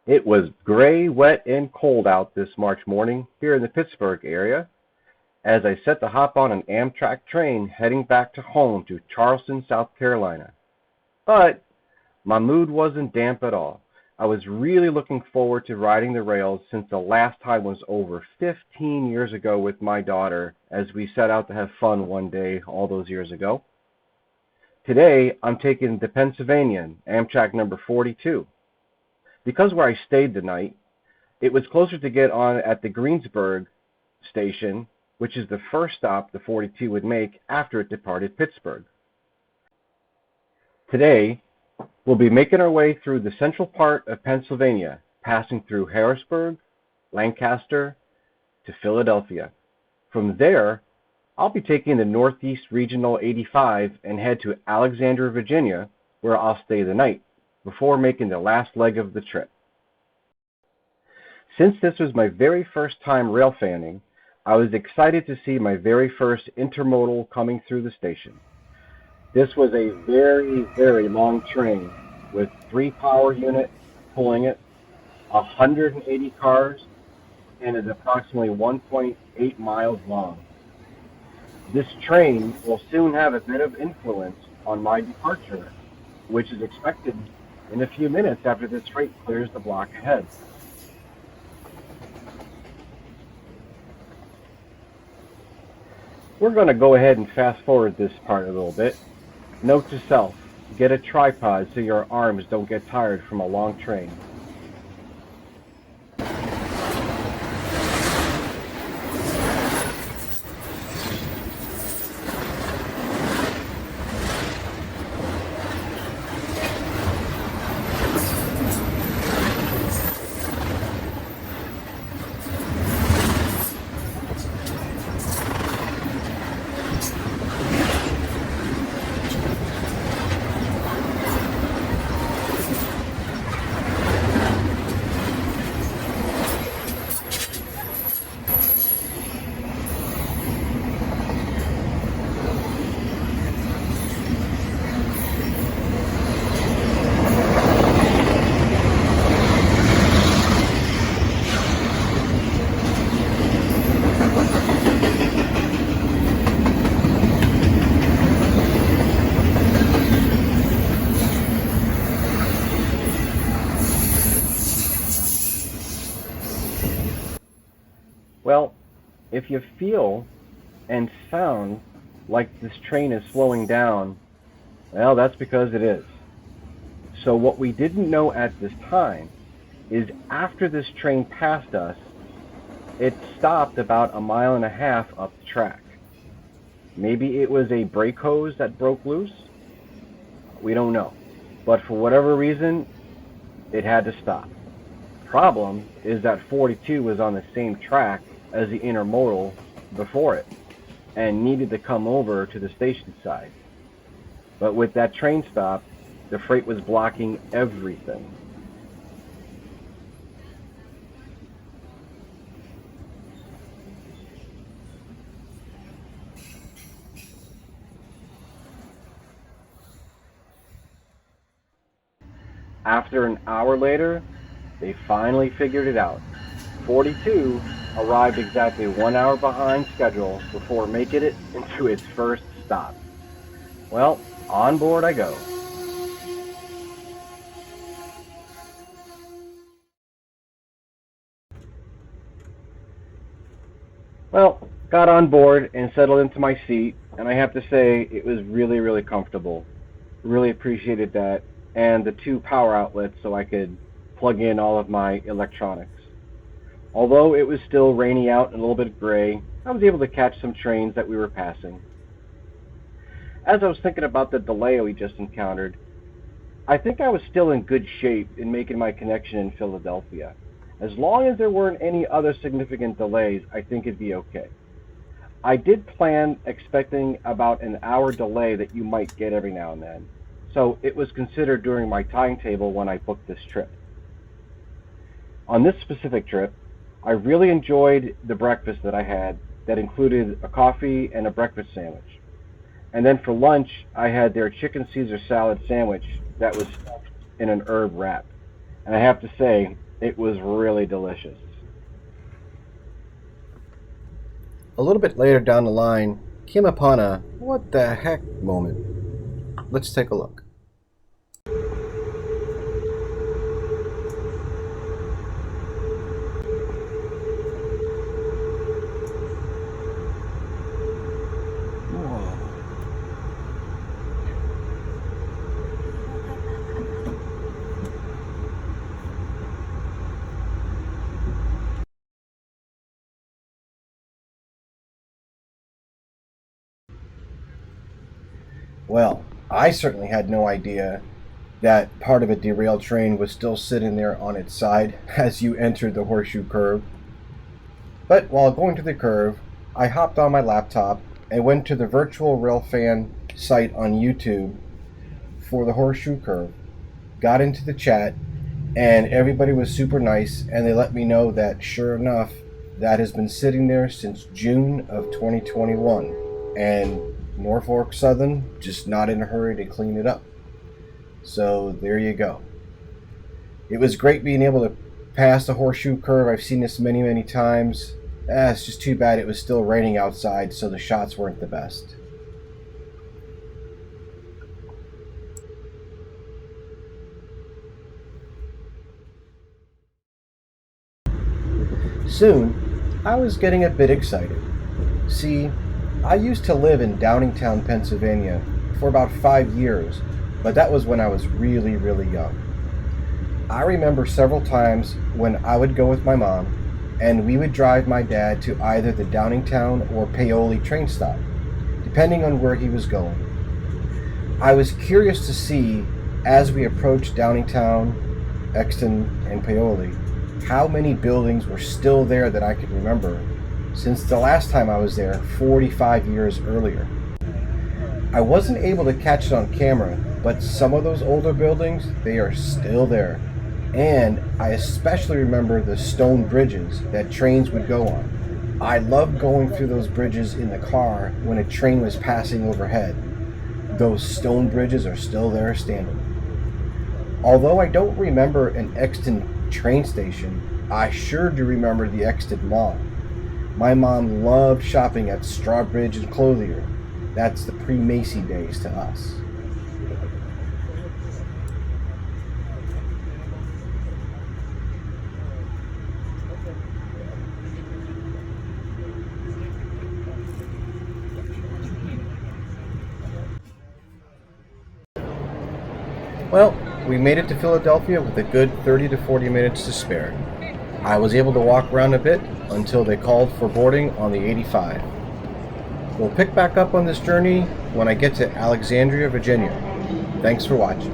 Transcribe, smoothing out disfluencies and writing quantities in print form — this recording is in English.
It was gray, wet, and cold out this March morning here in the Pittsburgh area as I set to hop on an Amtrak train heading back to home to Charleston, South Carolina. But my mood wasn't damp at all. I was really looking forward to riding the rails since the last time was over 15 years ago with my daughter as we set out to have fun one day all those years ago. Today, I'm taking the Pennsylvanian, Amtrak number 42. Because where I stayed the night, it was closer to get on at the Greensburg station, which is the first stop the 42 would make after it departed Pittsburgh. Today, we'll be making our way through the central part of Pennsylvania, passing through Harrisburg, Lancaster, to Philadelphia. From there, I'll be taking the Northeast Regional 85 and head to Alexandria, Virginia, where I'll stay the night, before making the last leg of the trip. Since this was my very first time rail fanning, I was excited to see my very first intermodal coming through the station. This was a very, very long train with 3 power units pulling it, 180 cars, and is approximately 1.8 miles long. This train will soon have a bit of influence on my departure, which is expected in a few minutes after this freight clears the block ahead. We're going to go ahead and fast forward this part a little bit. Note to self, get a tripod so your arms don't get tired from a long train. Well, if you feel and sound like this train is slowing down, well, that's because it is. So what we didn't know at this time is after this train passed us, it stopped about 1.5 miles up the track. Maybe it was a brake hose that broke loose? We don't know. But for whatever reason, it had to stop. Problem is that 42 was on the same track as the intermodal before it and needed to come over to the station side. But with that train stop, the freight was blocking everything. After an hour later, they finally figured it out. 42 arrived exactly 1 hour behind schedule before making it into its first stop. Well, on board I go. Well, got on board and settled into my seat, and I have to say it was really, really comfortable. Really appreciated that, and the 2 power outlets so I could plug in all of my electronics. Although it was still rainy out and a little bit gray, I was able to catch some trains that we were passing. As I was thinking about the delay we just encountered, I think I was still in good shape in making my connection in Philadelphia. As long as there weren't any other significant delays, I think it'd be okay. I did plan expecting about an hour delay that you might get every now and then, so it was considered during my timetable when I booked this trip. On this specific trip, I really enjoyed the breakfast that I had that included a coffee and a breakfast sandwich. And then for lunch, I had their chicken Caesar salad sandwich that was stuffed in an herb wrap. And I have to say, It was really delicious. A little bit later down the line, came upon a what the heck moment. Let's take a look. Well, I certainly had no idea that part of a derailed train was still sitting there on its side as you entered the Horseshoe Curve. But while going to the curve, I hopped on my laptop and went to the virtual railfan site on YouTube for the Horseshoe Curve, got into the chat, and everybody was super nice, and they let me know that sure enough, that has been sitting there since June of 2021, and Norfolk Southern just not in a hurry to clean it up. So there you go. It was great being able to pass the Horseshoe Curve. I've seen this many, many times. It's just too bad it was still raining outside, so the shots weren't the best. Soon, I was getting a bit excited. See, I used to live in Downingtown, Pennsylvania for about 5 years, but that was when I was really, really young. I remember several times when I would go with my mom, and we would drive my dad to either the Downingtown or Paoli train stop, depending on where he was going. I was curious to see, as we approached Downingtown, Exton, and Paoli, how many buildings were still there that I could remember, since the last time I was there 45 years earlier. I wasn't able to catch it on camera, but some of those older buildings, they are still there. And I especially remember the stone bridges that trains would go on. I loved going through those bridges in the car when a train was passing overhead. Those stone bridges are still there standing. Although I don't remember an Exton train station, I sure do remember the Exton Mall. My mom loved shopping at Strawbridge and Clothier. That's the pre-Macy days to us. Well, we made it to Philadelphia with a good 30 to 40 minutes to spare. I was able to walk around a bit until they called for boarding on the 85. We'll pick back up on this journey when I get to Alexandria, Virginia. Thanks for watching.